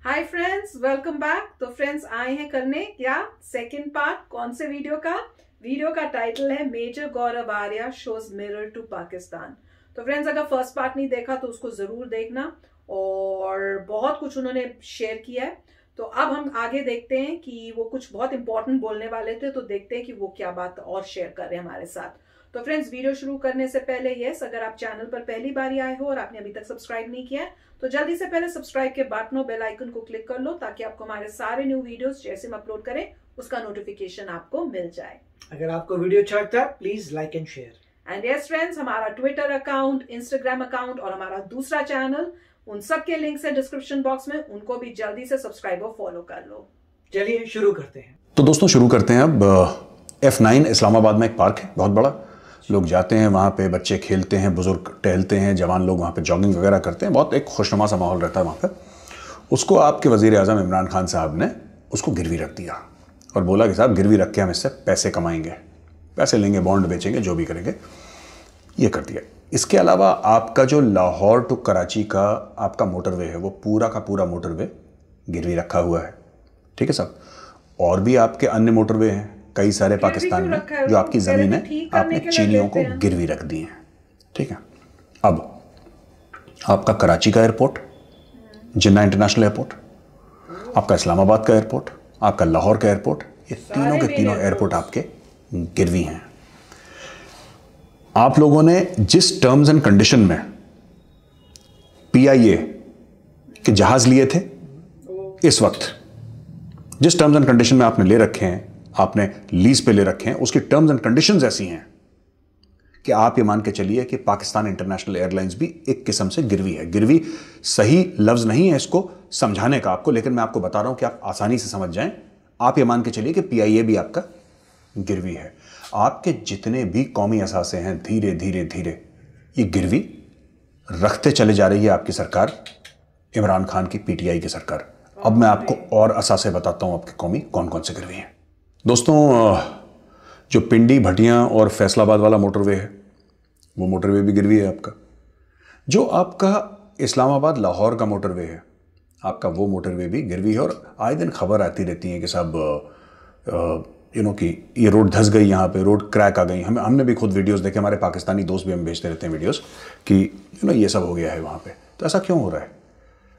Hi friends, welcome back. तो friends आए हैं करने क्या सेकंड पार्ट। कौन से वीडियो का टाइटल है major Gaurav Arya shows mirror to Pakistan. तो फ्रेंड्स अगर फर्स्ट पार्ट नहीं देखा तो उसको जरूर देखना, और बहुत कुछ उन्होंने शेयर किया है। तो अब हम आगे देखते हैं कि वो कुछ बहुत इंपॉर्टेंट बोलने वाले थे, तो देखते हैं कि वो क्या बात और शेयर कर रहे हैं हमारे साथ। तो फ्रेंड्स वीडियो शुरू करने से पहले अगर आप चैनल पर पहली बार आए हो और आपने अभी तक सब्सक्राइब नहीं किया है तो जल्दी से पहले सब्सक्राइब के बटन और बेल आइकन को क्लिक कर लो, ताकि आपको हमारे सारे न्यू वीडियोस जैसे हम अपलोड करें उसका नोटिफिकेशन आपको मिल जाए। अगर आपको वीडियो अच्छा लगता है please like and share. And yes friends, हमारा ट्विटर अकाउंट, इंस्टाग्राम अकाउंट और हमारा दूसरा चैनल, उन सब के लिंक्स है डिस्क्रिप्शन बॉक्स में, उनको भी जल्दी से सब्सक्राइब और फॉलो कर लो। चलिए शुरू करते हैं। तो दोस्तों शुरू करते हैं। अब F9 इस्लामाबाद में एक पार्क है बहुत बड़ा। लोग जाते हैं वहाँ पे, बच्चे खेलते हैं, बुजुर्ग टहलते हैं, जवान लोग वहाँ पे जॉगिंग वगैरह करते हैं। बहुत एक खुशनुमा सा माहौल रहता है वहाँ पे। उसको आपके वज़ीर आज़म इमरान खान साहब ने उसको गिरवी रख दिया और बोला कि साहब गिरवी रख के हम इससे पैसे कमाएंगे, पैसे लेंगे, बॉन्ड बेचेंगे, जो भी करेंगे। ये कर दिया। इसके अलावा आपका जो लाहौर टू कराची का आपका मोटरवे है, वो पूरा का पूरा मोटरवे गिरवी रखा हुआ है। ठीक है साहब। और भी आपके अन्य मोटरवे हैं कई सारे पाकिस्तान में, जो आपकी ज़मीन है आपने चीनियों को गिरवी रख दी है। ठीक है। अब आपका कराची का एयरपोर्ट, जिन्ना इंटरनेशनल एयरपोर्ट, आपका इस्लामाबाद का एयरपोर्ट, आपका लाहौर का एयरपोर्ट, ये तीनों के तीनों एयरपोर्ट आपके गिरवी हैं। आप लोगों ने जिस टर्म्स एंड कंडीशन में PIA के जहाज लिए थे, इस वक्त जिस टर्म्स एंड कंडीशन में आपने ले रखे हैं, आपने लीज पे ले रखे हैं, उसकी टर्म्स एंड कंडीशंस ऐसी हैं कि आप ये मान के चलिए कि पाकिस्तान इंटरनेशनल एयरलाइंस भी एक किस्म से गिरवी है। गिरवी सही लफ्ज नहीं है इसको समझाने का आपको, लेकिन मैं आपको बता रहा हूं कि आप आसानी से समझ जाएं। आप ये मान के चलिए कि PIA भी आपका गिरवी है। आपके जितने भी कौमी असासे हैं, धीरे धीरे धीरे ये गिरवी रखते चले जा रही है आपकी सरकार, इमरान खान की PTI की सरकार। अब मैं आपको और असासे बताता हूं आपके कौमी कौन कौन से गिरवी हैं। दोस्तों, जो पिंडी, भटियां और फैसलाबाद वाला मोटरवे है, वो मोटरवे भी गिरवी है आपका। जो आपका इस्लामाबाद लाहौर का मोटरवे है, आपका वो मोटरवे भी गिरवी है। और आए दिन खबर आती रहती है कि साहब कि ये रोड धंस गई, यहाँ पे रोड क्रैक आ गई। हमने भी खुद वीडियोस देखे, हमारे पाकिस्तानी दोस्त भी हम भेजते रहते हैं वीडियोस कि ये सब हो गया है वहाँ पे। तो ऐसा क्यों हो रहा है?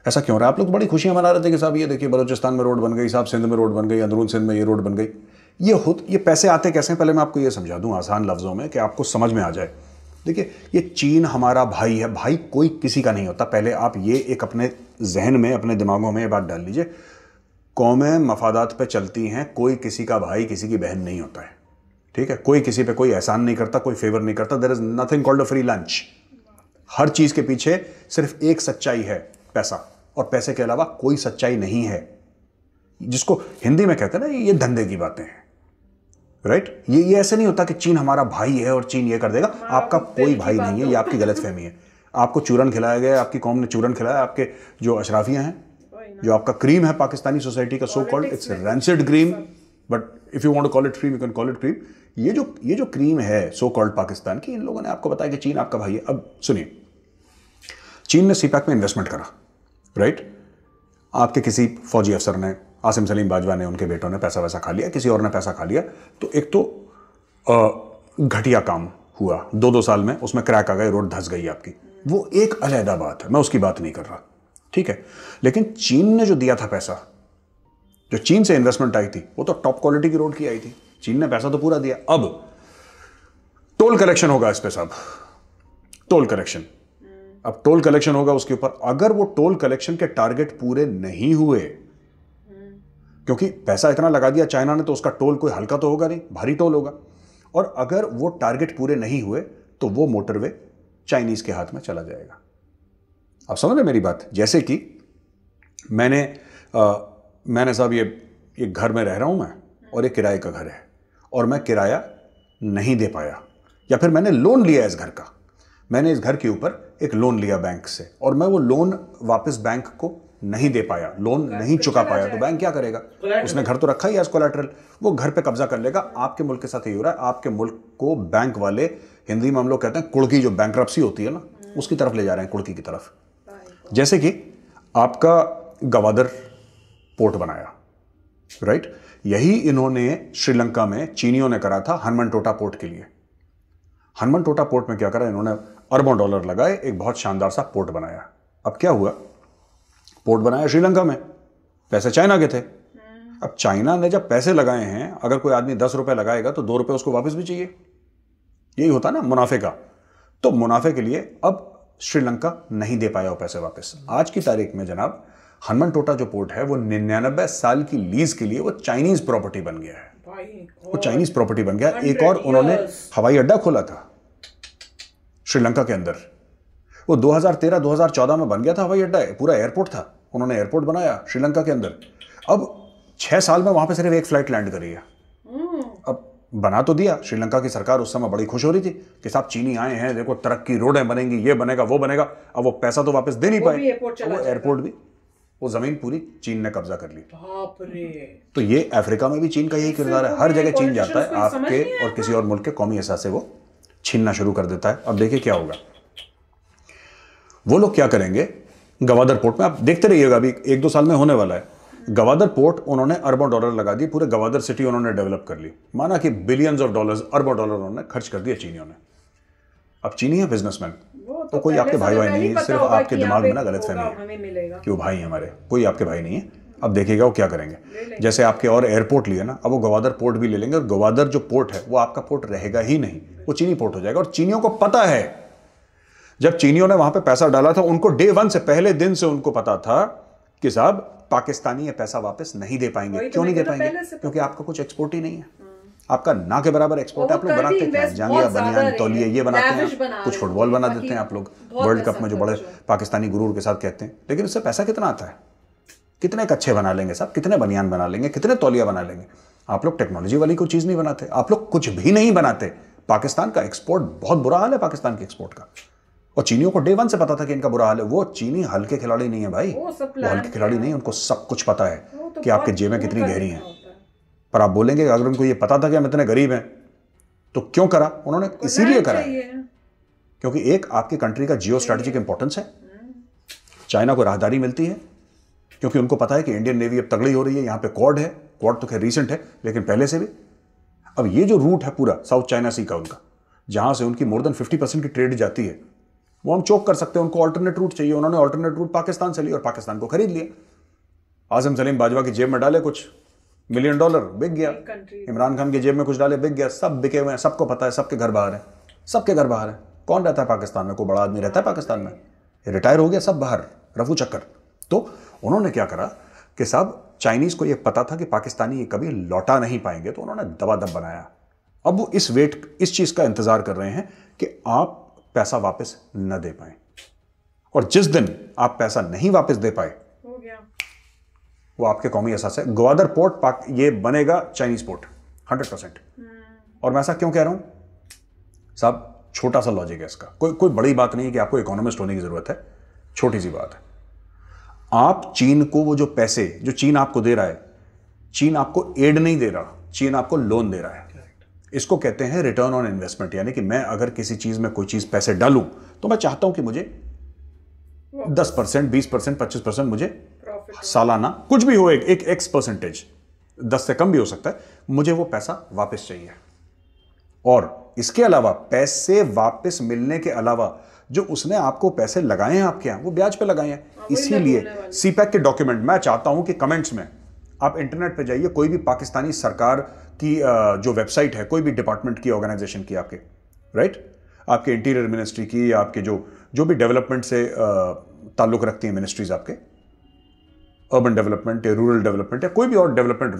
ऐसा क्यों हो रहा है? आप लोग बड़ी खुशियाँ मना रहे थे कि साहब ये देखिए बलूचिस्तान में रोड बन गई, साहब सिंध में रोड बन गई, अंदरून सिंध में ये रोड बन गई। ये पैसे आते कैसे हैं? पहले मैं आपको ये समझा दूं आसान लफ्ज़ों में कि आपको समझ में आ जाए। देखिए, ये चीन हमारा भाई है, भाई कोई किसी का नहीं होता। पहले आप ये एक अपने जहन में, अपने दिमागों में ये बात डाल लीजिए। कौमें मफादात पे चलती हैं, कोई किसी का भाई, किसी की बहन नहीं होता है। ठीक है। कोई किसी पे कोई एहसान नहीं करता, कोई फेवर नहीं करता। There is nothing called a free lunch. हर चीज़ के पीछे सिर्फ एक सच्चाई है, पैसा। और पैसे के अलावा कोई सच्चाई नहीं है, जिसको हिंदी में कहते हैं ना, ये धंधे की बातें हैं। राइट। ये ऐसे नहीं होता कि चीन हमारा भाई है और चीन ये कर देगा। आपका कोई भाई नहीं है, ये आपकी गलतफहमी है। आपको चूरन खिलाया गया, आपकी कौम ने चूरन खिलाया। आपके जो अशराफियां हैं, जो आपका क्रीम है पाकिस्तानी सोसाइटी का, so called, its rancid cream, but if you want to call it cream, you can call it cream. ये जो क्रीम है सो कॉल्ड पाकिस्तान की, इन लोगों ने आपको बताया कि चीन आपका भाई है। अब सुनिए, चीन ने CPEC में इन्वेस्टमेंट करा, राइट। आपके किसी फौजी अफसर ने, आसिम सलीम बाजवा ने, उनके बेटों ने पैसा वैसा खा लिया, किसी और ने पैसा खा लिया। तो एक तो घटिया काम हुआ, 2-2 साल में उसमें क्रैक आ गए, रोड धंस गई आपकी। वो एक अलहदा बात है, मैं उसकी बात नहीं कर रहा। ठीक है। लेकिन चीन ने जो दिया था पैसा, जो चीन से इन्वेस्टमेंट आई थी, वो तो टॉप क्वालिटी की रोड की आई थी। चीन ने पैसा तो पूरा दिया। अब टोल कलेक्शन होगा इस पे साहब, टोल कलेक्शन। अब टोल कलेक्शन होगा उसके ऊपर। अगर वो टोल कलेक्शन के टारगेट पूरे नहीं हुए, क्योंकि पैसा इतना लगा दिया चाइना ने, तो उसका टोल कोई हल्का तो होगा नहीं, भारी टोल होगा। और अगर वो टारगेट पूरे नहीं हुए तो वो मोटरवे चाइनीज के हाथ में चला जाएगा। आप समझ रहे मेरी बात? जैसे कि मैंने साहब ये घर में रह रहा हूं मैं, और ये किराए का घर है, और मैं किराया नहीं दे पाया, या फिर मैंने लोन लिया इस घर का। मैंने इस घर के ऊपर एक लोन लिया बैंक से, और मैं वो लोन वापस बैंक को नहीं दे पाया, लोन नहीं चुका पाया, तो बैंक क्या करेगा? उसने घर तो रखा ही एज कोलैटरल, वो घर पे कब्जा कर लेगा। आपके मुल्क के साथ यही हो रहा है। आपके मुल्क को बैंक वाले, हिंदी में हम लोग कहते हैं कुड़की, जो बैंक्रप्सी होती है ना, उसकी तरफ ले जा रहे हैं, कुड़की की तरफ। जैसे कि आपका गवादर पोर्ट बनाया, राइट? यही इन्होंने श्रीलंका में चीनियों ने करा था हनुमानटोटा पोर्ट के लिए। हनुमानटोटा पोर्ट में क्या करा इन्होंने, अरबों डॉलर लगाए, एक बहुत शानदार सा पोर्ट बनाया। अब क्या हुआ, पोर्ट बनाया श्रीलंका में, पैसे चाइना के थे। अब चाइना ने जब पैसे लगाए हैं, अगर कोई आदमी 10 रुपए लगाएगा तो 2 रुपए उसको वापस भी चाहिए, यही होता ना मुनाफे का। तो मुनाफे के लिए अब श्रीलंका नहीं दे पाया वो पैसे वापस। आज की तारीख में जनाब हनुमानटोटा जो पोर्ट है वो 99 साल की लीज के लिए वो चाइनीज प्रॉपर्टी बन गया है, वो चाइनीज प्रॉपर्टी बन गया। एक और उन्होंने हवाई अड्डा खोला था श्रीलंका के अंदर, वो 2013-2014 में बन गया था हवाई अड्डा, पूरा एयरपोर्ट था, उन्होंने एयरपोर्ट बनाया श्रीलंका के अंदर। अब 6 साल में वहां पे सिर्फ एक फ्लाइट लैंड करी है। अब बना तो दिया, श्रीलंका की सरकार उस समय बड़ी खुश हो रही थी कि साहब चीनी आए हैं, देखो तरक्की, रोडें बनेंगी, ये बनेगा वो बनेगा। अब वो पैसा तो वापस दे नहीं पाए, वो एयरपोर्ट भी, वो जमीन पूरी चीन ने कब्जा कर ली। बाप रे। तो ये अफ्रीका में भी चीन का यही किरदार है, हर जगह चीन जाता है, आपके और किसी और मुल्क के कौमी एहसास से वो छीनना शुरू कर देता है। अब देखिए क्या होगा, वो लोग क्या करेंगे, गवादर पोर्ट में आप देखते रहिएगा, अभी 1-2 साल में होने वाला है। गवादर पोर्ट उन्होंने अरबों डॉलर लगा दिए, पूरे गवादर सिटी उन्होंने डेवलप कर ली, माना कि बिलियंस ऑफ डॉलर्स, अरबों डॉलर उन्होंने खर्च कर दिए चीनियों ने। अब चीनी है बिजनेसमैन, तो कोई आपके भाई नहीं है, सिर्फ आपके दिमाग में ना गलतफहमी है कि वो भाई है हमारे, कोई आपके भाई नहीं है। अब देखिएगा वो क्या करेंगे, जैसे आपके और एयरपोर्ट लिए ना, अब वो गवादर पोर्ट भी ले लेंगे, और गवादर जो पोर्ट है वो आपका पोर्ट रहेगा ही नहीं, वो चीनी पोर्ट हो जाएगा। और चीनियों को पता है, जब चीनियों ने वहां पे पैसा डाला था, उनको डे 1 से, पहले दिन से उनको पता था कि साहब पाकिस्तानी ये पैसा वापस नहीं दे पाएंगे। क्यों नहीं दे पाएंगे? क्योंकि आपका कुछ एक्सपोर्ट ही नहीं है, आपका ना के बराबर एक्सपोर्ट है। आप लोग बनाते हैं जांगिया, बनियान, तौलिए, ये बनाते हैं, कुछ फुटबॉल बना देते हैं आप लोग वर्ल्ड कप में, जो बड़े पाकिस्तानी गुरूर के साथ कहते हैं, लेकिन उससे पैसा कितना आता है? कितने कच्छे बना लेंगे साहब, कितने बनियान बना लेंगे, कितने तौलिया बना लेंगे? आप लोग टेक्नोलॉजी वाली कोई चीज नहीं बनाते, आप लोग कुछ भी नहीं बनाते। पाकिस्तान का एक्सपोर्ट, बहुत बुरा हाल है पाकिस्तान के एक्सपोर्ट का, और चीनियों को डे 1 से पता था कि इनका बुरा हाल है। वो चीनी हल्के खिलाड़ी नहीं है भाई, वो हल्के खिलाड़ी नहीं, उनको सब कुछ पता है कि आपके जेबें कितनी गहरी हैं। पर आप बोलेंगे अगर उनको ये पता था कि हम इतने गरीब हैं तो क्यों करा? उन्होंने इसीलिए करा है क्योंकि एक आपकी कंट्री का जियो स्ट्रेटेजिक इंपॉर्टेंस है, चाइना को राहदारी मिलती है, क्योंकि उनको पता है कि इंडियन नेवी अब तगड़ी हो रही है, यहां पे क्वाड है, क्वाड तो खैर रीसेंट है लेकिन पहले से भी। अब ये जो रूट है पूरा साउथ चाइना सी का उनका, जहां से उनकी मोर देन 50% की ट्रेड जाती है, वो हम चोक कर सकते हैं। उनको ऑल्टरनेट रूट चाहिए, उन्होंने ऑल्टरनेट रूट पाकिस्तान से लिया और पाकिस्तान को खरीद लिया। आजम सलीम बाजवा की जेब में डाले कुछ $1 मिलियन, बिक गया। इमरान खान की जेब में कुछ डाले, बिक गया। सब बिके हुए हैं, सबको पता है, सबके घर बाहर है, सबके घर बाहर है। कौन रहता है पाकिस्तान में? कोई बड़ा आदमी रहता है पाकिस्तान में? रिटायर हो गया, सब बाहर, रफू चक्कर। तो उन्होंने क्या करा कि साहब चाइनीज को यह पता था कि पाकिस्तानी ये कभी लौटा नहीं पाएंगे, तो उन्होंने दबादब बनाया। अब वो इस चीज का इंतजार कर रहे हैं कि आप पैसा वापस न दे पाए, और जिस दिन आप पैसा नहीं वापस दे पाए हो गया, वो आपके कौमी एहसास है। ग्वादर पोर्ट ये बनेगा चाइनीज पोर्ट 100%। और मैं ऐसा क्यों कह रहा हूं साहब? छोटा सा लॉजिक है इसका, कोई बड़ी बात नहीं है कि आपको इकोनॉमिस्ट होने की जरूरत है, छोटी सी बात है। आप चीन को वो जो पैसे जो चीन आपको दे रहा है, चीन आपको एड नहीं दे रहा, चीन आपको लोन दे रहा है। इसको कहते हैं रिटर्न ऑन इन्वेस्टमेंट, यानी कि मैं अगर किसी चीज में कोई चीज पैसे डालूं तो मैं चाहता हूं कि मुझे 10%, 20%, 25% मुझे सालाना, कुछ भी हो, एक एक्स परसेंटेज, 10 से कम भी हो सकता है, मुझे वो पैसा वापस चाहिए। और इसके अलावा पैसे वापस मिलने के अलावा जो उसने आपको पैसे लगाए हैं आपके यहां, वो ब्याज पे लगाए हैं। इसीलिए सीपैक के डॉक्यूमेंट, मैं चाहता हूं कि कमेंट्स में आप इंटरनेट पे जाइए, कोई भी पाकिस्तानी सरकार की जो वेबसाइट है, कोई भी डिपार्टमेंट की, ऑर्गेनाइजेशन की, आपके राइट, आपके इंटीरियर मिनिस्ट्री की, या आपके जो भी डेवलपमेंट से ताल्लुक रखती हैं मिनिस्ट्रीज, आपके अर्बन डेवलपमेंट या रूरल डेवलपमेंट या कोई भी और development,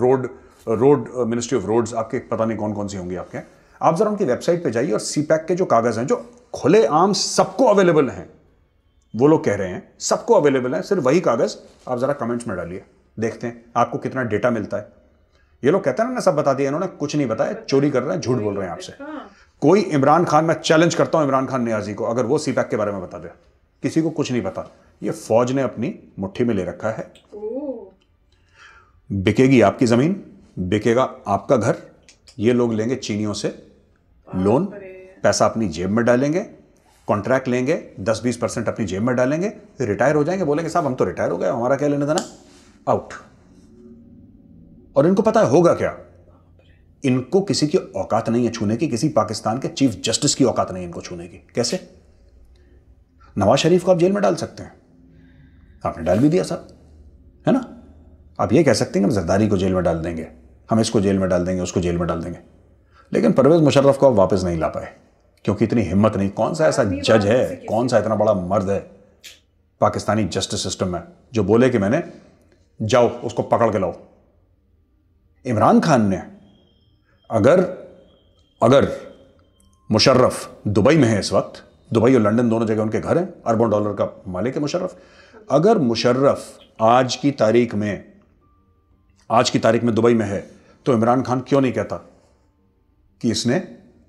road ministry of roads, आपके पता नहीं कौन कौन सी होंगी आपके, आप जरा उनकी वेबसाइट पे जाइए और सीपैक के जो कागज हैं, जो खुले आम सबको अवेलेबल हैं, वो लोग कह रहे हैं सबको अवेलेबल है, सिर्फ वही कागज आप जरा कमेंट्स में डालिए, देखते हैं आपको कितना डेटा मिलता है। ये लोग कहते हैं ना सब बता दिया, इन्होंने कुछ नहीं बताया, चोरी कर रहे हैं, झूठ बोल रहे हैं आपसे। कोई इमरान खान, मैं चैलेंज करता हूं इमरान खान नियाजी को, अगर वो सीपैक के बारे में बता दे, किसी को कुछ नहीं पता। ये फौज ने अपनी मुट्ठी में ले रखा है। बिकेगी आपकी जमीन, बिकेगा आपका घर, ये लोग लेंगे चीनियों से लोन, पैसा अपनी जेब में डालेंगे, कॉन्ट्रैक्ट लेंगे, 10-20% अपनी जेब में डालेंगे, फिर रिटायर हो जाएंगे, बोलेंगे साहब हम तो रिटायर हो गए, हमारा क्या लेना देना, आउट। और इनको पता है होगा क्या। इनको किसी की औकात नहीं है छूने की, किसी पाकिस्तान के चीफ जस्टिस की औकात नहीं है इनको छूने की। कैसे? नवाज शरीफ को आप जेल में डाल सकते हैं, आपने डाल भी दिया साहब, है ना। आप ये कह सकते हैं कि हम जरदारी को जेल में डाल देंगे, हम इसको जेल में डाल देंगे, उसको जेल में डाल देंगे, लेकिन परवेज मुशर्रफ को आप वापस नहीं ला पाए क्योंकि इतनी हिम्मत नहीं। कौन सा ऐसा जज है, कौन सा इतना बड़ा मर्द है पाकिस्तानी जस्टिस सिस्टम में जो बोले कि मैंने जाओ उसको पकड़ के लाओ। इमरान खान ने अगर मुशर्रफ दुबई में है इस वक्त, दुबई और लंदन दोनों जगह उनके घर हैं, अरबों डॉलर का मालिक है मुशर्रफ। अगर मुशर्रफ आज की तारीख में दुबई में है तो इमरान खान क्यों नहीं कहता कि इसने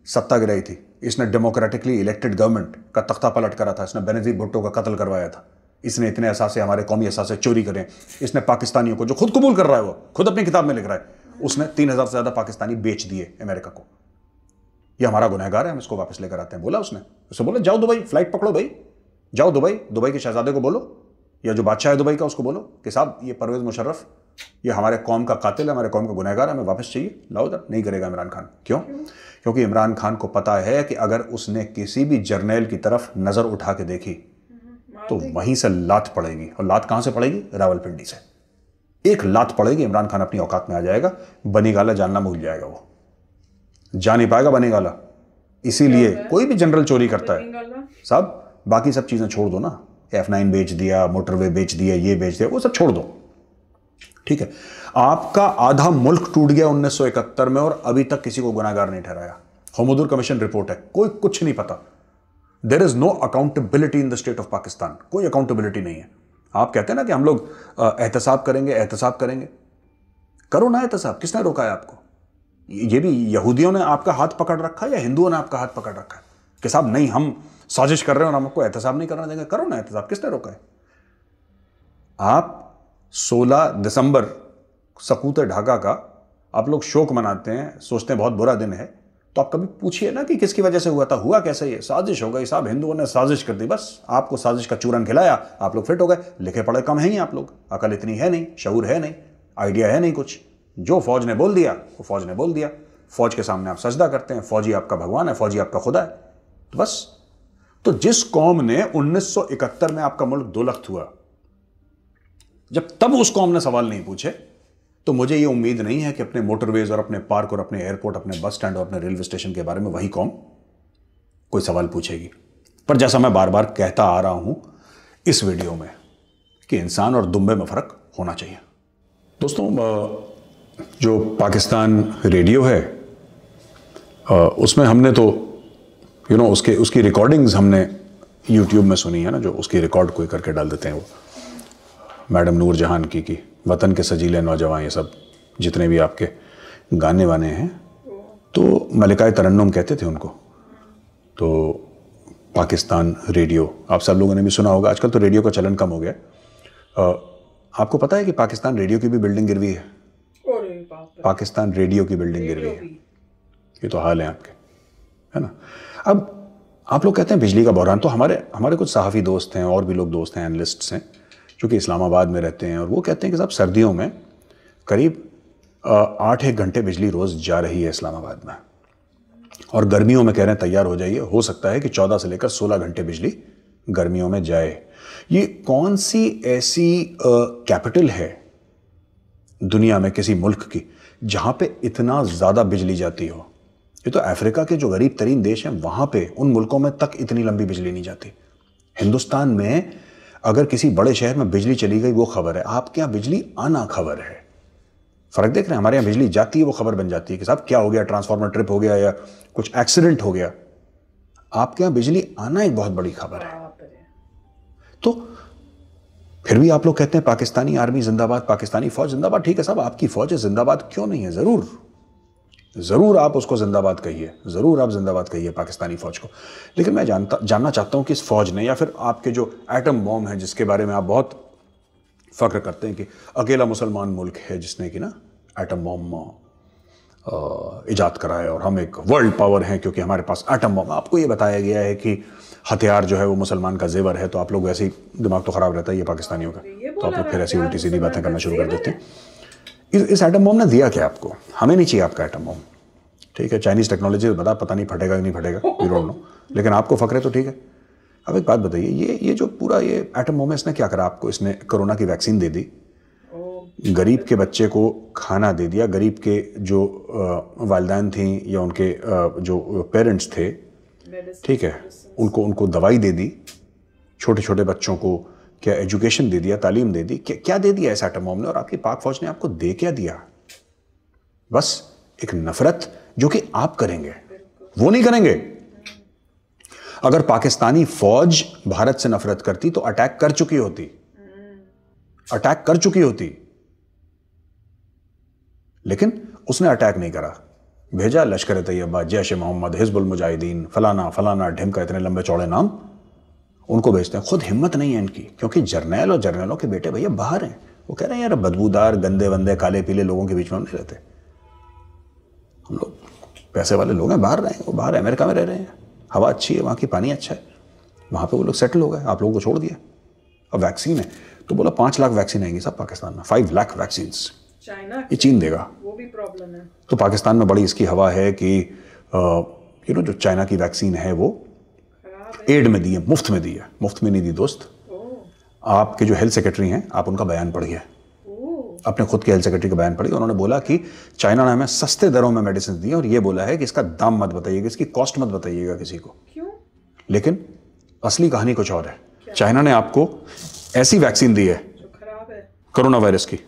सत्ता गिराई थी, इसने डेमोक्रेटिकली इलेक्टेड गवर्नमेंट का तख्ता पलट करा था, इसने बेनजीर भुट्टो का कत्ल करवाया था, इसने इतने असासे हमारे कौमी असासे चोरी करे, इसने पाकिस्तानियों को, जो खुद कबूल कर रहा है, वो खुद अपनी किताब में लिख रहा है, उसने 3000 से ज्यादा पाकिस्तानी बेच दिए अमेरिका को। ये हमारा गुनहगार है, हम इसको वापस लेकर आते हैं। बोला उसने बोला जाओ दुबई, फ्लाइट पकड़ो भाई, जाओ दुबई के शहजादे को बोलो या जो बादशाह है दुबई का उसको बोलो कि साहब ये परवेज मुशर्रफ ये हमारे कौम का कातिल है, हमारे कौम का गुनहगार है, हमें वापस चाहिए, लाओ इधर। नहीं करेगा इमरान खान। क्यों? क्योंकि इमरान खान को पता है कि अगर उसने किसी भी जर्नैल की तरफ नजर उठा के देखी तो वहीं से लात पड़ेगी। और लात कहां से पड़ेगी? रावलपिंडी से। एक लात पड़ेगी, इमरान खान अपनी औकात में आ जाएगा, बनीगाला जानना भूल जाएगा, वो जा नहीं पाएगा बनीगाला। इसीलिए कोई भी जनरल चोरी करता है साहब, बाकी सब चीजें छोड़ दो ना, F9 बेच दिया, मोटरवे बेच दिया, ये बेच दिया, वो सब छोड़ दो, ठीक है। आपका आधा मुल्क टूट गया 1971 में और अभी तक किसी को गुनाहगार नहीं ठहराया। हमदुर कमीशन रिपोर्ट है, कोई कुछ नहीं पता। There is no accountability in the state of Pakistan, कोई अकाउंटेबिलिटी नहीं है। आप कहते हैं ना कि हम लोग एहतसाब करेंगे, करो ना एहतसाब, किसने रोका है आपको? ये भी यहूदियों ने आपका हाथ पकड़ रखा है या हिंदुओं ने आपका हाथ पकड़ रखा है कि साहब नहीं हम साजिश कर रहे हैं और हम आपको एहतसाब नहीं करना देंगे? करो ना एहतसाब, किसने रोका है? आप 16 दिसंबर सकूत ढाका का आप लोग शोक मनाते हैं, सोचते हैं बहुत बुरा दिन है, तो आप कभी पूछिए ना कि किसकी वजह से हुआ था, हुआ कैसे? ये साजिश हो गई साहब, हिंदुओं ने साजिश कर दी, बस आपको साजिश का चूरन खिलाया, आप लोग फिट हो गए। लिखे पढ़े कम हैं ही आप लोग, अकल इतनी है नहीं, शऊर है नहीं, आइडिया है नहीं कुछ। जो फौज ने बोल दिया वो फौज ने बोल दिया, फौज के सामने आप सजदा करते हैं, फौजी आपका भगवान है, फौजी आपका खुदा है, तो बस। तो जिस कौम ने 1971 में आपका मुल्क दो लख्त हुआ, जब तब उस कौम ने सवाल नहीं पूछे, तो मुझे यह उम्मीद नहीं है कि अपने मोटरवेज और अपने पार्क और अपने एयरपोर्ट, अपने बस स्टैंड और अपने रेलवे स्टेशन के बारे में वही कौम कोई सवाल पूछेगी। पर जैसा मैं बार बार कहता आ रहा हूं इस वीडियो में कि इंसान और दुम्बे में फर्क होना चाहिए। दोस्तों, जो पाकिस्तान रेडियो है उसमें हमने तो उसकी रिकॉर्डिंग्स हमने यूट्यूब में सुनी है ना, जो उसकी रिकॉर्ड कोई करके डाल देते हैं, वो मैडम नूर जहान की वतन के सजीले नौजवान, ये सब जितने भी आपके गाने वाने हैं, तो मलिकाए तरन्नुम कहते थे उनको। तो पाकिस्तान रेडियो आप सब लोगों ने भी सुना होगा। आजकल तो रेडियो का चलन कम हो गया। आपको पता है कि पाकिस्तान रेडियो की भी बिल्डिंग गिरवी है? पाकिस्तान रेडियो की बिल्डिंग गिरवी है। ये तो हाल है आपके, है ना। अब आप लोग कहते हैं बिजली का बहरान, तो हमारे कुछ सहाफ़ी दोस्त हैं और भी लोग दोस्त हैं, एनालिस्ट्स हैं जो कि इस्लामाबाद में रहते हैं, और वो कहते हैं कि साहब सर्दियों में करीब 8-1 घंटे बिजली रोज़ जा रही है इस्लामाबाद में, और गर्मियों में कह रहे हैं तैयार हो जाइए, हो सकता है कि 14 से लेकर 16 घंटे बिजली गर्मियों में जाए। ये कौन सी ऐसी कैपिटल है दुनिया में किसी मुल्क की जहां पे इतना ज़्यादा बिजली जाती हो? ये तो अफ्रीका के जो गरीब तरीन देश हैं वहां पे, उन मुल्कों में तक इतनी लंबी बिजली नहीं जाती। हिंदुस्तान में अगर किसी बड़े शहर में बिजली चली गई वो खबर है, आपके यहाँ बिजली आना खबर है। फर्क देख रहे हैं? हमारे यहाँ बिजली जाती है वो खबर बन जाती है कि साहब क्या हो गया, ट्रांसफार्मर ट्रिप हो गया या कुछ एक्सीडेंट हो गया। आपके यहाँ बिजली आना एक बहुत बड़ी खबर है। तो फिर भी आप लोग कहते हैं पाकिस्तानी आर्मी जिंदाबाद, पाकिस्तानी फौज जिंदाबाद। ठीक है साहब, आपकी फौज है, जिंदाबाद क्यों नहीं है? जरूर आप उसको जिंदाबाद कहिए, जरूर आप जिंदाबाद कहिए पाकिस्तानी फौज को। लेकिन मैं जानना चाहता हूं कि इस फौज ने, या फिर आपके जो एटम बॉम्ब है जिसके बारे में आप बहुत फख्र करते हैं कि अकेला मुसलमान मुल्क है जिसने कि ना एटम बॉम्ब इजाद करा है और हम एक वर्ल्ड पावर हैं क्योंकि हमारे पास एटम बॉम्ब। आपको ये बताया गया है कि हथियार जो है वो मुसलमान का जेवर है, तो आप लोग वैसे ही दिमाग तो खराब रहता है ये पाकिस्तानियों का, तो आप लोग फिर ऐसी उल्टी सीधी बातें करना शुरू कर देते हैं। इस एटम बम ने दिया क्या आपको? हमें नहीं चाहिए आपका एटम बम, ठीक है। चाइनीज टेक्नोलॉजी बता, पता नहीं फटेगा कि नहीं फटेगा, वी डोंट नो, लेकिन आपको फक्र है तो ठीक है। अब एक बात बताइए, ये जो पूरा ये एटम बम है, इसने क्या करा आपको? इसने कोरोना की वैक्सीन दे दी, गरीब के बच्चे को खाना दे दिया, गरीब के जो वालिदैन थी या उनके जो पेरेंट्स थे, ठीक है, उनको दवाई दे दी, छोटे छोटे बच्चों को क्या एजुकेशन दे दिया, तालीम दे दी, क्या दे दिया इस एटम बम ने? और आपकी पाक फौज ने आपको दे क्या दिया? बस एक नफरत जो कि आप करेंगे, वो नहीं करेंगे। अगर पाकिस्तानी फौज भारत से नफरत करती तो अटैक कर चुकी होती, अटैक कर चुकी होती, लेकिन उसने अटैक नहीं करा। भेजा लश्कर तैयबा, जैश मोहम्मद, हिजबुल मुजाहिदीन, फलाना फलाना ढिमका, इतने लंबे चौड़े नाम उनको भेजते हैं। खुद हिम्मत नहीं है इनकी, क्योंकि जर्नैल और जर्नैलों के बेटे भैया बाहर हैं। वो कह रहे हैं यार बदबूदार गंदे वंदे काले पीले लोगों के बीच में हम नहीं रहते, हम लोग पैसे वाले लोग हैं, बाहर रहे, वो बाहर अमेरिका में रह रहे हैं, हवा अच्छी है वहाँ की, पानी अच्छा है, वहाँ पे वो लोग सेटल हो गए, आप लोगों को छोड़ दिया। अब वैक्सीन है तो बोला 5 लाख वैक्सीन आएंगी सब पाकिस्तान में, 5 लाख वैक्सीन चाइना ये चीन देगा, वो भी प्रॉब्लम है। तो पाकिस्तान में बड़ी इसकी हवा है कि जो चाइना की वैक्सीन है वो एड में दी है, मुफ्त में दी है। मुफ्त में नहीं दी दोस्त, आपके जो हेल्थ सेक्रेटरी हैं आप उनका बयान पढ़िए, अपने खुद के हेल्थ सेक्रेटरी का बयान पढ़िए। उन्होंने बोला कि चाइना ने हमें सस्ते दरों में मेडिसिन दी है और ये बोला है कि इसका दाम मत बताइएगा, इसकी कॉस्ट मत बताइएगा किसी को। क्यों? लेकिन असली कहानी कुछ और है। चाइना ने आपको ऐसी वैक्सीन दी है जो खराब है, कोरोना वायरस की,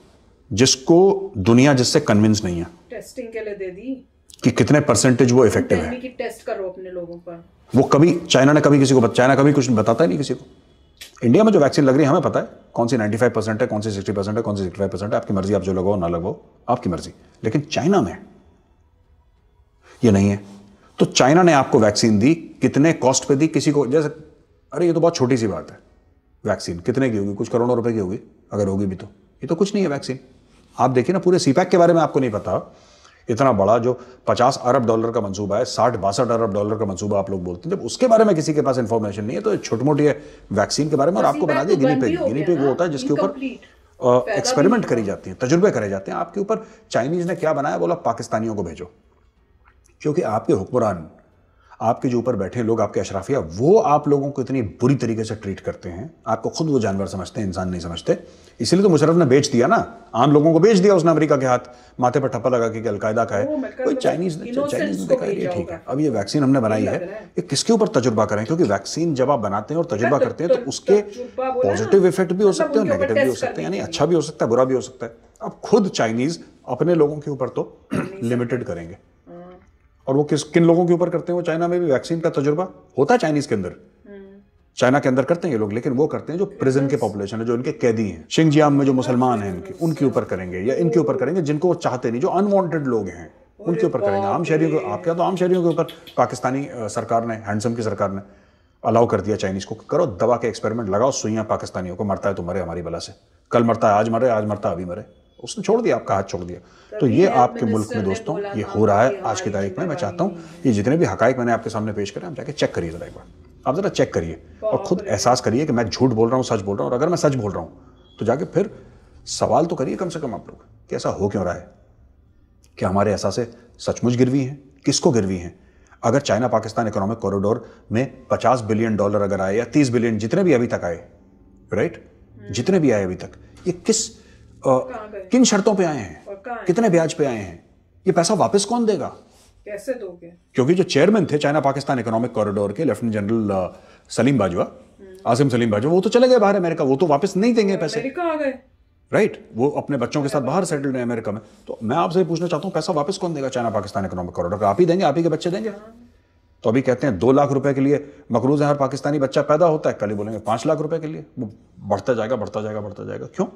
जिसको दुनिया जिससे कन्विंस नहीं है। टेस्टिंग के लिए दे दी कि कितने परसेंटेज वो इफेक्टिव है, की टेस्ट करो अपने लोगों पर। वो कभी चाइना ने कभी किसी को, चाइना कभी कुछ बताता ही नहीं किसी को। इंडिया में जो वैक्सीन लग रही है हमें पता है कौन सी 95% है, कौन सी 60% है, कौन सी 65% है, आपकी मर्जी, आप जो लगवाओ ना लगवाओ आपकी मर्जी। लेकिन चाइना में ये नहीं है। तो चाइना ने आपको वैक्सीन दी, कितने कॉस्ट पे दी किसी को, जैसे अरे ये तो बहुत छोटी सी बात है, वैक्सीन कितने की होगी? कुछ करोड़ों रुपए की होगी, अगर होगी भी तो। ये तो कुछ नहीं है वैक्सीन। आप देखिए ना, पूरे सीपैक के बारे में आपको नहीं पता, इतना बड़ा जो 50 अरब डॉलर का मंसूबा है, 60-62 अरब डॉलर का मंसूबा आप लोग बोलते हैं, जब उसके बारे में किसी के पास इंफॉर्मेशन नहीं है तो छोटी मोटी है वैक्सीन के बारे में। और आपको बना दिया गिनी पिग। गिनी पिग वो होता है जिसके ऊपर एक्सपेरिमेंट करी जाती है, तजुर्बे करे जाते हैं। आपके ऊपर चाइनीज ने क्या बनाया? बोला पाकिस्तानियों को भेजो, क्योंकि आपके हुक्मरान, आपके जो ऊपर बैठे लोग, आपके अशराफिया, वो आप लोगों को इतनी बुरी तरीके से ट्रीट करते हैं, आपको खुद वो जानवर समझते हैं, इंसान नहीं समझते। इसलिए तो मुशर्रफ ने बेच दिया ना, आम लोगों को बेच दिया उसने अमेरिका के हाथ, माथे पर ठप्पा लगा कि अलकायदा का है। कोई चाइनीज ने देखा ये ठीक है, अब ये वैक्सीन हमने बनाई है, ये किसके ऊपर तजुर्बा करें? क्योंकि वैक्सीन जब आप बनाते हैं और तजुर्बा करते हैं तो उसके पॉजिटिव इफेक्ट भी हो सकते हैं, नेगेटिव भी हो सकते हैं, यानी अच्छा भी हो सकता है, बुरा भी हो सकता है। अब खुद चाइनीज अपने लोगों के ऊपर तो लिमिटेड करेंगे, और वो किन लोगों के ऊपर करते हैं? वो चाइना में भी वैक्सीन का तजुर्बा होता है चाइनीज के अंदर, चाइना के अंदर करते हैं ये लोग, लेकिन वो करते हैं जो प्रिजन के पॉपुलेशन है, जो इनके कैदी हैं, शिंगजियांग में जो मुसलमान हैं उनके ऊपर करेंगे, या इनके ऊपर करेंगे जिनको वो चाहते नहीं, जो अनवांटेड लोग हैं उनके ऊपर करेंगे। आम शहरियों को, आपके तो आम शहरियों के ऊपर पाकिस्तानी सरकार ने, हैंडसम की सरकार ने अलाउ कर दिया चाइनीज को, करो दवा के एक्सपेरिमेंट, लगाओ सुइयां पाकिस्तानियों को, मरता है तो मरे हमारी बला से, कल मरता है आज मरे, आज मरता अभी मरे, उसने छोड़ दिया, आपका हाथ छोड़ दिया। तो ये आपके मुल्क में दोस्तों ये हो रहा है आज की तारीख में। मैं चाहता हूँ ये जितने भी हकाइक मैंने आपके सामने पेश करे, आप जाके चेक करिए जरा एक बार, आप जरा चेक करिए और खुद एहसास करिए कि मैं झूठ बोल रहा हूँ, सच बोल रहा हूँ। और अगर मैं सच बोल रहा हूँ तो जाके फिर सवाल तो करिए कम से कम आप लोग कि ऐसा हो क्यों रहा है, क्या हमारे एहसास सचमुच गिरवी हैं, किसको गिरवी हैं? अगर चाइना पाकिस्तान इकोनॉमिक कॉरिडोर में $50 बिलियन अगर आए या 30 बिलियन, जितने भी अभी तक आए, राइट, जितने भी आए अभी तक, ये किन शर्तों पे आए हैं, कितने ब्याज पे आए हैं, ये पैसा वापस कौन देगा, कैसे दोगे? क्योंकि जो चेयरमैन थे चाइना पाकिस्तान इकोनॉमिक कॉरिडोर के, लेफ्टिनेंट जनरल सलीम बाजवा, आसिम सलीम बाजवा, वो तो चले गए बाहर अमेरिका, वो तो वापस नहीं देंगे पैसे, अमेरिका आ गए, राइट, वो अपने बच्चों के साथ बाहर सेटल्ड है अमेरिका में। तो मैं आपसे पूछना चाहता हूं पैसा वापस कौन देगा चाइना पाकिस्तान इकोनॉमिक कॉरिडोर का? आप ही देंगे, आप ही के बच्चे देंगे। तो अभी कहते हैं 2 लाख रुपए के लिए मकरूज है हर पाकिस्तानी बच्चा पैदा होता है, कल ही बोलेंगे 5 लाख रुपए के लिए, वो बढ़ता जाएगा बढ़ता जाएगा बढ़ता जाएगा। क्यों?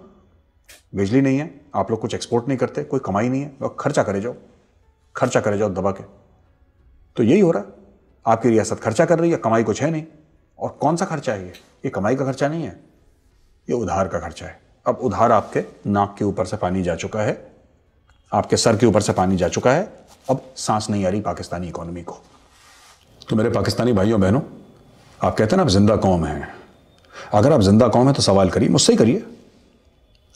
बिजली नहीं है, आप लोग कुछ एक्सपोर्ट नहीं करते, कोई कमाई नहीं है, खर्चा करे जाओ, खर्चा करे जाओ दबा के। तो यही हो रहा है, आपकी रियासत खर्चा कर रही है, कमाई कुछ है नहीं। और कौन सा खर्चा है ये कमाई का खर्चा नहीं है, ये उधार का खर्चा है। अब उधार आपके नाक के ऊपर से पानी जा चुका है, आपके सर के ऊपर से पानी जा चुका है, अब सांस नहीं आ रही पाकिस्तानी इकोनॉमी को। तो मेरे पाकिस्तानी भाइयों बहनों, आप कहते हैं ना आप जिंदा कौम हैं, अगर आप जिंदा कौम हैं तो सवाल करिए, मुझसे ही करिए,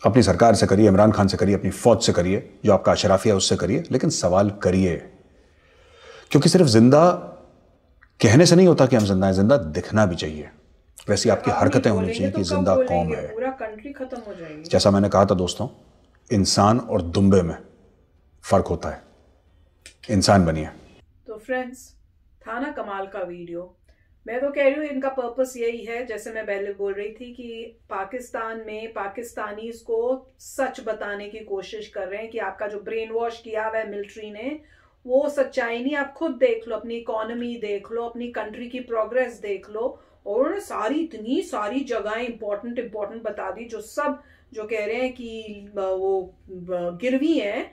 अपनी सरकार से करिए, इमरान खान से करिए, अपनी फौज से करिए, जो आपका अशराफिया है उससे करिए, लेकिन सवाल करिए। क्योंकि सिर्फ जिंदा कहने से नहीं होता कि हम जिंदा हैं, जिंदा दिखना भी चाहिए। वैसी आपकी हरकतें होनी चाहिए कि जिंदा कौम है। पूरा कंट्री खत्म हो जाएगी। जैसा मैंने कहा था दोस्तों, इंसान और दुम्बे में फर्क होता है। इंसान बनिए। तो फ्रेंड्स, था ना कमाल का वीडियो। मैं तो कह रही हूँ इनका पर्पस यही है, जैसे मैं पहले बोल रही थी कि पाकिस्तान में पाकिस्तानीज को सच बताने की कोशिश कर रहे हैं कि आपका जो ब्रेन वॉश किया हुआ है मिलिट्री ने, वो सच्चाई नहीं। आप खुद देख लो, अपनी इकोनॉमी देख लो, अपनी कंट्री की प्रोग्रेस देख लो। और उन्होंने इतनी सारी जगहें इंपॉर्टेंट बता दी, जो कह रहे हैं कि वो गिरवी हैं।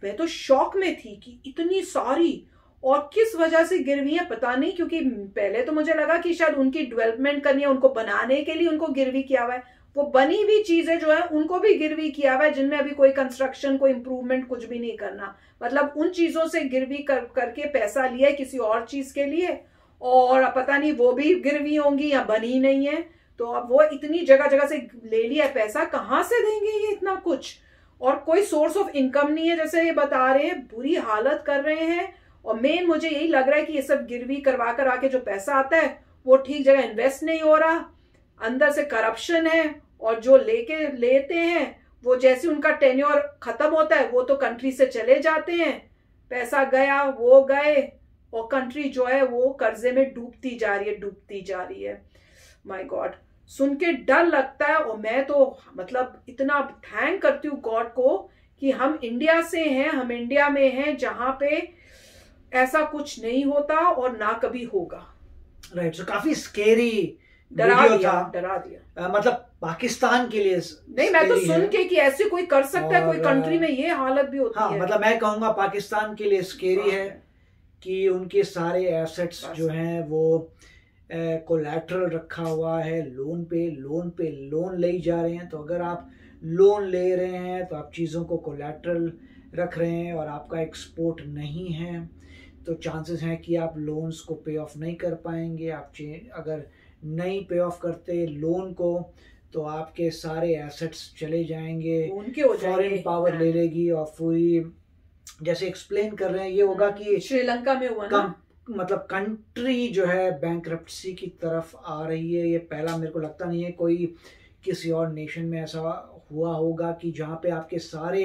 मैं तो शॉक में थी कि इतनी सारी, और किस वजह से गिरवी है पता नहीं। क्योंकि पहले तो मुझे लगा कि शायद उनकी डेवलपमेंट करनी है, उनको बनाने के लिए उनको गिरवी किया हुआ है। वो बनी हुई चीजें जो है उनको भी गिरवी किया हुआ है, जिनमें अभी कोई कंस्ट्रक्शन, कोई इंप्रूवमेंट कुछ भी नहीं करना। मतलब उन चीजों से गिरवी करके पैसा लिया है किसी और चीज के लिए, और पता नहीं वो भी गिरवी होंगी या बनी नहीं है। तो अब वो इतनी जगह जगह से ले लिया है पैसा, कहाँ से देंगे ये इतना कुछ? और कोई सोर्स ऑफ इनकम नहीं है, जैसे ये बता रहे हैं। बुरी हालत कर रहे हैं। और मेन मुझे यही लग रहा है कि ये सब गिरवी करवा कर आके जो पैसा आता है वो ठीक जगह इन्वेस्ट नहीं हो रहा, अंदर से करप्शन है। और जो लेते हैं वो जैसे उनका टेन्योर खत्म होता है वो तो कंट्री से चले जाते हैं। पैसा गया, वो गए, और कंट्री जो है वो कर्जे में डूबती जा रही है। माय गॉड, सुन के डर लगता है। और मैं तो मतलब इतना थैंक करती हूँ गॉड को कि हम इंडिया से हैं, हम इंडिया में हैं जहां पे ऐसा कुछ नहीं होता और ना कभी होगा। राइट। सो काफी स्केरी, डरा दिया। मतलब पाकिस्तान के लिए नहीं, मैं तो सुन के कि ऐसे कोई कर सकता है, कोई कंट्री में ये हालत भी होती है। मतलब मैं कहूंगा पाकिस्तान के लिए स्केरी है कि उनके सारे एसेट्स जो हैं वो कोलैटरल रखा हुआ है, लोन पे लोन ले जा रहे हैं। तो अगर आप लोन ले रहे हैं तो आप चीज़ों को कोलैटरल रख रहे हैं और आपका एक्सपोर्ट नहीं है, तो चांसेस हैं कि आप लोन्स को पे ऑफ नहीं कर पाएंगे। आप अगर नहीं पे ऑफ करते लोन को तो आपके सारे एसेट्स चले जाएंगे, फॉरेन पावर ले लेगी। और पूरी जैसे एक्सप्लेन कर रहे हैं ये होगा कि श्रीलंका में हुआ ना, मतलब कंट्री जो है बैंकरप्सी की तरफ आ रही है। ये पहला मेरे को लगता नहीं है कोई किसी और नेशन में ऐसा हुआ होगा कि जहाँ पे आपके सारे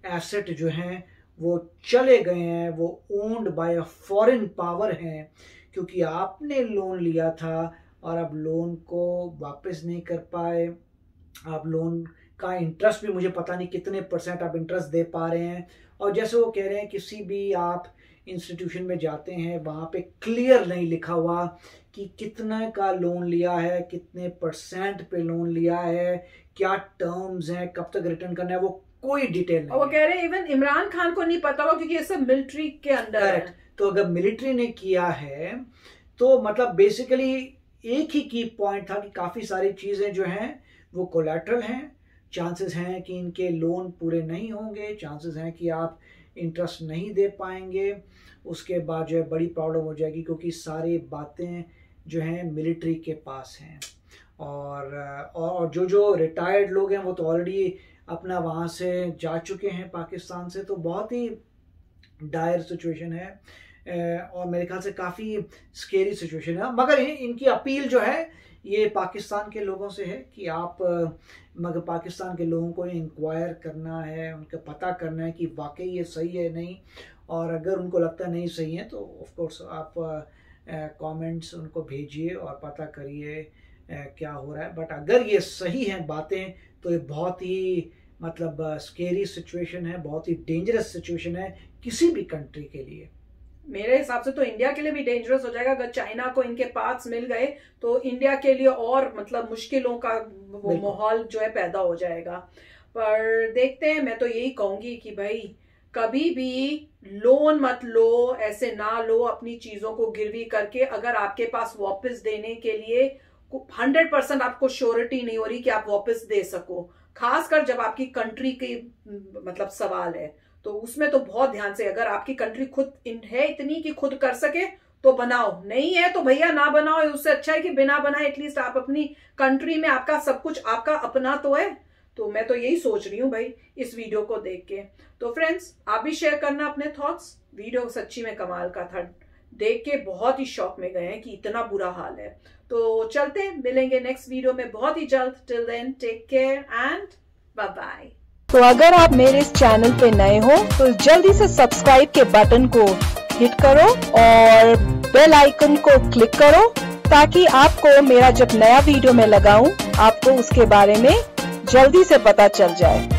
एसेट जो हैं वो चले गए हैं, वो owned by a foreign power हैं, क्योंकि आपने लोन लिया था और अब लोन को वापस नहीं कर पाए। आप लोन का इंटरेस्ट भी मुझे पता नहीं कितने % आप इंटरेस्ट दे पा रहे हैं। और जैसे वो कह रहे हैं किसी भी आप इंस्टीट्यूशन में जाते हैं वहाँ पे क्लियर नहीं लिखा हुआ कि कितने का लोन लिया है, कितने % पे लोन लिया है, क्या टर्म्स हैं, कब तक रिटर्न करना है, वो कोई डिटेल नहीं। वो कह रहे हैं इवन इमरान खान को नहीं पता होगा क्योंकि ये सब मिलिट्री के अंडर है। तो अगर मिलिट्री ने किया है तो मतलब बेसिकली एक ही की पॉइंट था कि काफी सारी चीजें जो हैं वो कोलैटरल हैं। चांसेस हैं कि इनके लोन पूरे नहीं होंगे, चांसेस हैं कि आप इंटरेस्ट नहीं दे पाएंगे। उसके बाद जो है बड़ी प्रॉब्लम हो जाएगी क्योंकि सारी बातें जो हैं मिलिट्री के पास हैं। और जो रिटायर्ड लोग हैं वो तो ऑलरेडी अपना वहाँ से जा चुके हैं पाकिस्तान से। तो बहुत ही डायर सिचुएशन है और मेरे ख्याल से काफ़ी स्केरी सिचुएशन है। मगर इनकी अपील जो है ये पाकिस्तान के लोगों से है कि आप मगर पाकिस्तान के लोगों को इंक्वायर करना है, उनका पता करना है कि वाकई ये सही है नहीं। और अगर उनको लगता नहीं सही है तो ऑफ कोर्स आप कमेंट्स उनको भेजिए और पता करिए क्या हो रहा है। बट अगर ये सही हैं बातें तो ये बहुत ही मतलब स्केरी सिचुएशन है, बहुत ही डेंजरस सिचुएशन है किसी भी कंट्री के लिए। मेरे हिसाब से तो इंडिया के लिए भी डेंजरस हो जाएगा। अगर चाइना को इनके पार्ट्स मिल गए तो इंडिया के लिए और मतलब मुश्किलों का वो माहौल जो है पैदा हो जाएगा। पर देखते हैं। मैं तो यही कहूंगी कि भाई कभी भी लोन मत लो, ऐसे ना लो अपनी चीजों को गिरवी करके। अगर आपके पास वापस देने के लिए 100% आपको श्योरिटी नहीं हो रही कि आप वापस दे सको, खासकर जब आपकी कंट्री की मतलब सवाल है, तो उसमें तो बहुत ध्यान से। अगर आपकी कंट्री खुद है इतनी कि खुद कर सके तो बनाओ, नहीं है तो भैया ना बनाओ। उससे अच्छा है कि बिना बनाए एटलीस्ट आप अपनी कंट्री में आपका सब कुछ आपका अपना तो है, तो मैं तो यही सोच रही हूँ भाई इस वीडियो को देख के। तो फ्रेंड्स, आप भी शेयर करना अपने थॉट्स। वीडियो सच्ची में कमाल का था, देख के बहुत ही शॉक में गए हैं कि इतना बुरा हाल है। तो चलते हैं, मिलेंगे नेक्स्ट वीडियो में बहुत ही जल्द। Till then take care and bye bye. तो अगर आप मेरे इस चैनल पे नए हो तो जल्दी से सब्सक्राइब के बटन को हिट करो और बेल आइकन को क्लिक करो, ताकि आपको मेरा जब नया वीडियो मैं लगाऊं आपको उसके बारे में जल्दी से पता चल जाए।